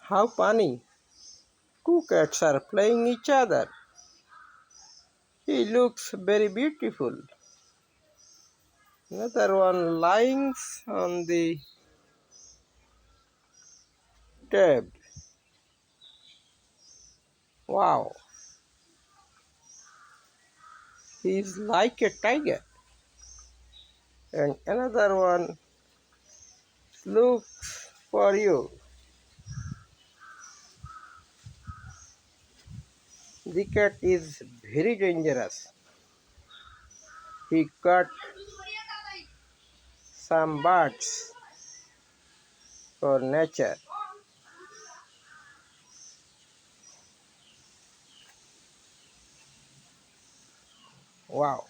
How funny. Two cats are playing each other. He looks very beautiful. Another one lying on the tub. Wow, he's like a tiger. And another one looks for you. The cat is very dangerous. He cut some birds for nature. Wow.